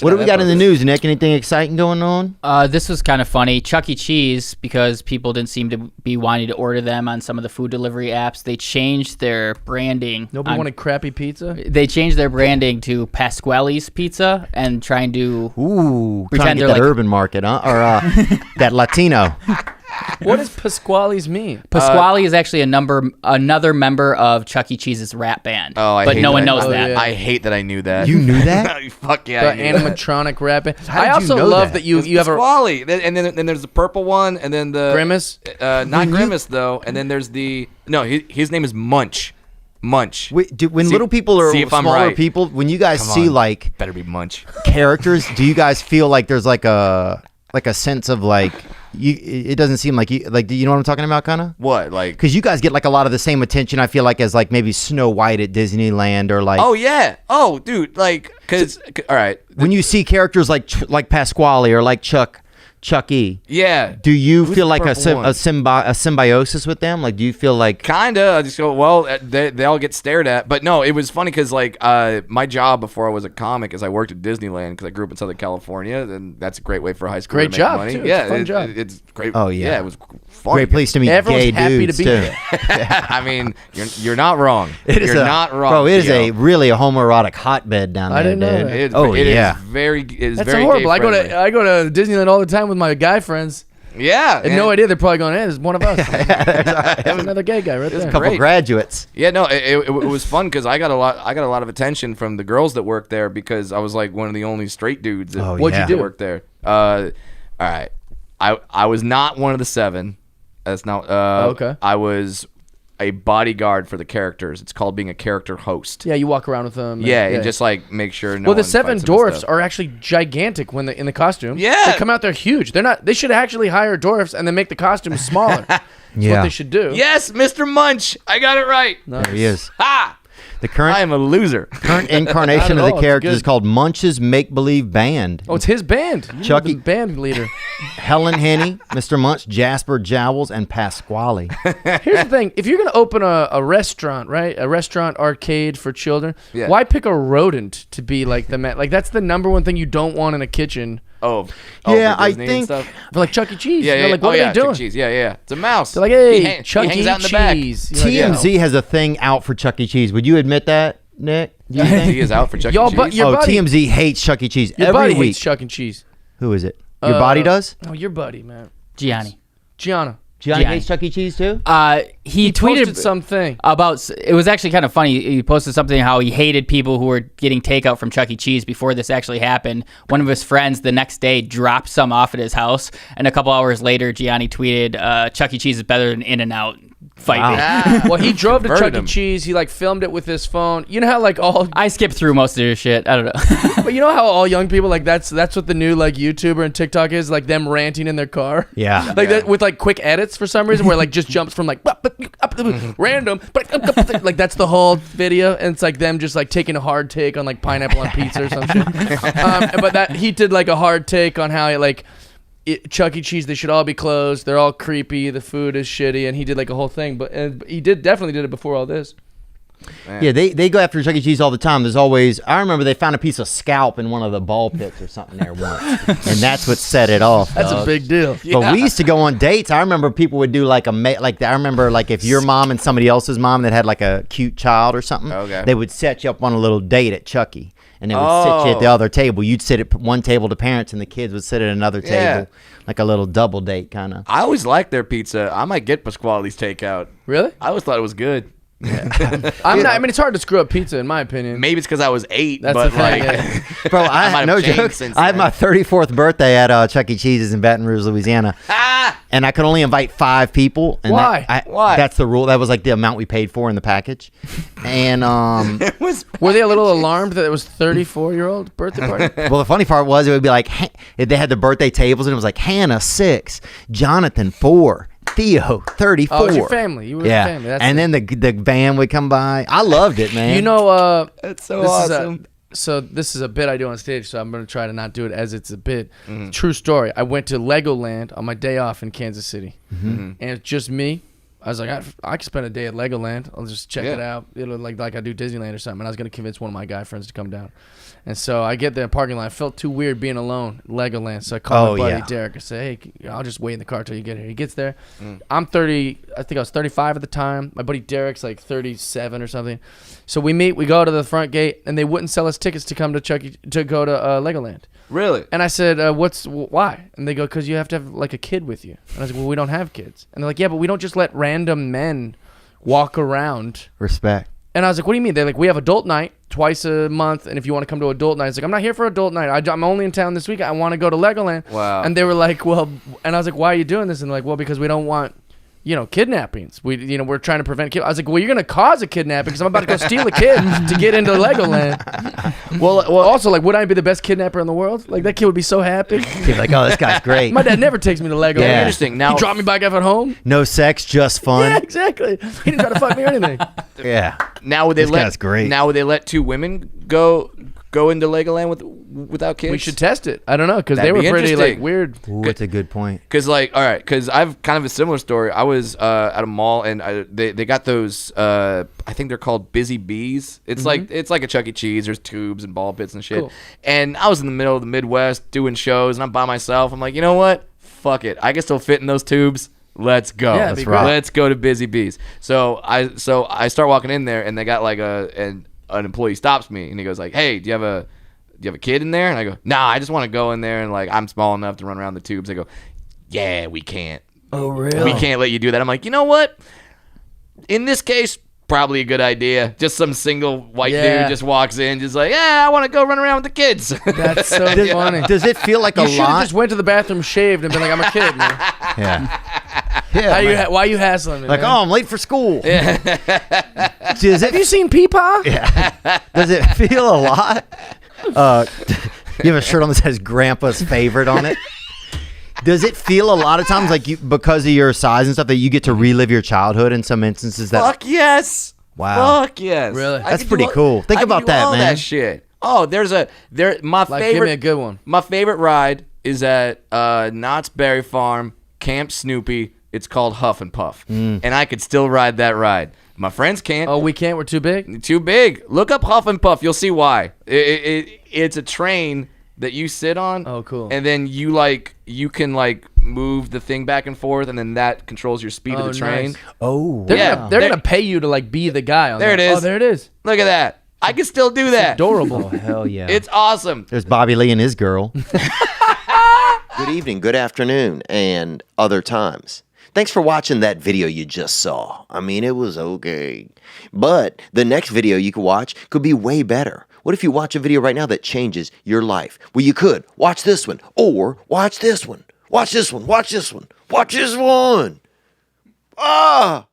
What do we got in the news, Nick? Anything exciting going on? This was kind of funny. Chuck E. Cheese, because people didn't seem to be wanting to order them on some of the food delivery apps, they changed their branding. Nobody wanted crappy pizza? They changed their branding to Pasqually's Pizza and trying to trying to get that urban market, huh? Or that Latino. What does Pasqually's mean? Pasqually is actually another member of Chuck E. Cheese's rap band. But no one knows that. Yeah. I hate that I knew that. You knew that? Fuck yeah. The animatronic rap band. How did I you also know love that? you have Pasqually. And then there's the purple one, and then the Grimace. Not Grimace though. And then there's his name is Munch. Munch. When little people or smaller people, when you guys see like better be Munch characters, do you guys feel like there's like a sense of like it doesn't seem like you know what I'm talking about, kind of? What, like? Because you guys get like a lot of the same attention, I feel like, as like maybe Snow White at Disneyland or like. Oh yeah. Oh dude, like, cause all right. When you see characters like Pasqually or like Chuck E. Yeah. Do you feel like a one? symbiosis with them? Like, do you feel like kinda? I just go, well, they all get stared at. But no, it was funny because like my job before I was a comic is I worked at Disneyland because I grew up in Southern California, and that's a great way for a high school to make job, money. too. It's Yeah, a fun job. It's great. Oh yeah, it was fun. great place to meet Everyone's gay happy dudes to be too. there. I mean, you're not wrong. You're not wrong, bro. It is Theo. really a homoerotic hotbed down there. I didn't know dude. that. It yeah, is very. That's very horrible. I gay-friendly. go to Disneyland all the time with my guy friends. Yeah, And no idea they're probably going, hey, there's one of us. There's another gay guy right there. a couple great. graduates. Yeah, no, it was fun because I got a lot of attention from the girls that worked there because I was like one of the only straight dudes that What'd you do? work there. All right, I was not one of the 7. That's not. Okay. I was a bodyguard for the characters. It's called being a character host. Yeah, you walk around with them. Yeah, and just like make sure. No Well, the one 7 fights them and dwarfs stuff. are actually gigantic when they in the costume. Yeah. They come out there huge. They're not. They should actually hire dwarfs and then make the costumes smaller. That's Yeah. what they should do. Yes, Mr. Munch. I got it right. Nice. There he is. Ha! The current I am a loser. incarnation Not of at the all. character It's is good. called Munch's Make Believe Band. Oh, it's his band. You're Chucky- the band leader. Helen Henny, Mr. Munch, Jasper Jowls, and Pasqually. Here's the thing: if you're gonna open a restaurant, right, a restaurant arcade for children, Yeah. why pick a rodent to be like the man? Like that's the number one thing you don't want in a kitchen. Oh, Yeah, for I Disney and think- stuff? For like Chuck E. Cheese. Yeah, You know, yeah. like what are they Chuck E. doing? Cheese. Yeah. It's a mouse. They're like, hey, he Chuck hangs E. out in the back. Cheese. You're like, TMZ has a thing out for Chuck E. Cheese. Would you admit that, Nick? Do you think? He is out for Chuck E. Y'all, Cheese. but your buddy- TMZ hates Chuck E. Cheese Your every buddy week. hates Chuck E. Cheese. Who is it? Your body does? Oh, your buddy, man. Gianni. Gianna. Gianni Gianni. hates Chuck E. Cheese too? He Posted tweeted something. about, it was actually kind of funny. He posted something how he hated people who were getting takeout from Chuck E. Cheese before this actually happened. One of his friends the next day dropped some off at his house, and a couple hours later, Gianni tweeted, Chuck E. Cheese is better than In-N-Out. Fight me. Well, he drove to Converted Chuck E. him. Cheese. He like filmed it with his phone. You know how like all, I skipped through most of your shit. I don't know. but you know how all young people like that's what the new like YouTuber and TikTok is, like them ranting in their car. Yeah. Like that with like quick edits for some reason, where it, like just jumps from like random, like that's the whole video, and it's like them just like taking a hard take on like pineapple on pizza or some shit. But that he did like a hard take on how Chuck E. Cheese, they should all be closed. They're all creepy. The food is shitty, and he did like a whole thing. But he definitely did it before all this. Yeah, they go after Chuck E. Cheese all the time. There's always, I remember they found a piece of scalp in one of the ball pits or something there once, and that's what set it off. That's dog. a big deal. But we used to go on dates. I remember people would do like I remember like if your mom and somebody else's mom that had like a cute child or something, Okay. they would set you up on a little date at Chuck E. And they would sit you at the other table. You'd sit at one table to parents, and the kids would sit at another table, like a little double date kind of. I always liked their pizza. I might get Pasqually's takeout. Really? I always thought it was good. I'm not. I mean, it's hard to screw up pizza, in my opinion. Maybe it's because I was 8, That's but the thing, like, yeah. Bro, might I have no changed joke. since I had then. my 34th birthday at Chuck E. Cheese's in Baton Rouge, Louisiana, and I could only invite 5 people. And Why? Why? That's the rule. That was like the amount we paid for in the package. And it was. Were they a little alarmed that it was 34-year-old birthday party? well, the funny part was it would be like they had the birthday tables, and it was like Hannah 6, Jonathan 4. Theo 34. Oh, it was your family. You were Yeah, the family. That's and then the van would come by. I loved it, man. you know, That's so this awesome. this is a bit I do on stage, so I'm going to try to not do it as it's a bit. Mm-hmm. True story. I went to Legoland on my day off in Kansas City, and it's just me, I was like, I could spend a day at Legoland. I'll just check it out. It'll like I do Disneyland or something. And I was gonna convince one of my guy friends to come down. And so I get there in the parking lot. I felt too weird being alone at Legoland. So I call my buddy Derek. I say, hey, I'll just wait in the car till you get here. He gets there. I'm 30. I think I was 35 at the time. My buddy Derek's like 37 or something. So we meet. We go to the front gate, and they wouldn't sell us tickets to come to go to Legoland. Really? And I said, why? And they go, because you have to have like a kid with you. And I was like, well, we don't have kids. And they're like, yeah, but we don't just let random men walk around. Respect. And I was like, what do you mean? They're like, we have adult night twice a month, and if you want to come to adult night, it's like, I'm not here for adult night. I'm only in town this week. I want to go to Legoland. Wow. And they were like, well, and I was like, why are you doing this? And they're like, well, because we don't want, kidnappings. We're trying to prevent I was like, well, you're gonna cause a kidnapping because I'm about to go steal a kid to get into Legoland. Well, also, like, would I be the best kidnapper in the world? Like, that kid would be so happy. He'd be like, oh, this guy's great. My dad never takes me to Legoland. Yeah. Interesting. Now He dropped me back off at home. No sex, just fun. Yeah, exactly. He didn't try to fuck me or anything. Yeah. Now would they This guy's great. Now would they let two women go into Legoland without kids? We should test it. I don't know, because they That'd were be pretty like interesting. weird. Ooh, that's a good point. Because I've kind of a similar story. I was at a mall and they got those I think they're called Busy Bees. It's like a Chuck E. Cheese. There's tubes and ball pits and shit. Cool. And I was in the middle of the Midwest doing shows and I'm by myself. I'm like, you know what? Fuck it. I can still fit in those tubes. Let's go. Yeah, That's right. Let's go to Busy Bees. So I start walking in there and they got like an employee stops me and he goes like, hey, do you have a kid in there? And I go, nah, I just want to go in there and like I'm small enough to run around the tubes. They go, yeah, we can't. Oh, really? We can't let you do that. I'm like, you know what? In this case, probably a good idea. Just some single white dude just walks in, just like, yeah, I want to go run around with the kids. That's so funny. Does it feel like You a should have lot? just went to the bathroom, shaved, and been like, I'm a kid, man. Yeah. Yeah. man. Why are you hassling me, Like, man? oh, I'm late for school. Yeah. Have you seen Peepaw? Yeah. Does it feel a lot? You have a shirt on that says Grandpa's favorite on it. Does it feel a lot of times like because of your size and stuff that you get to relive your childhood in some instances? Fuck yes. Wow. Fuck yes. Really? That's pretty cool. Think about that, all man. That shit. Oh, my Like, favorite. give me a good one. My favorite ride is at Knott's Berry Farm, Camp Snoopy. It's called Huff and Puff, and I could still ride that ride. My friends can't. Oh, we can't? We're too big? Too big. Look up Huff and Puff. You'll see why. It's a train that you sit on. Oh, cool. And then you can move the thing back and forth, and then that controls your speed of the train. Nice. Oh, They're wow. gonna pay you to like be the guy on There that. it is. Oh, there it is. Look at that. I can still do that. Adorable. Oh, hell yeah. It's awesome. There's Bobby Lee and his girl. Good evening, good afternoon, and other times. Thanks for watching that video you just saw. I mean, it was okay. But the next video you could watch could be way better. What if you watch a video right now that changes your life? Well, you could. Watch this one. Or watch this one. Watch this one. Watch this one. Watch this one. Ah!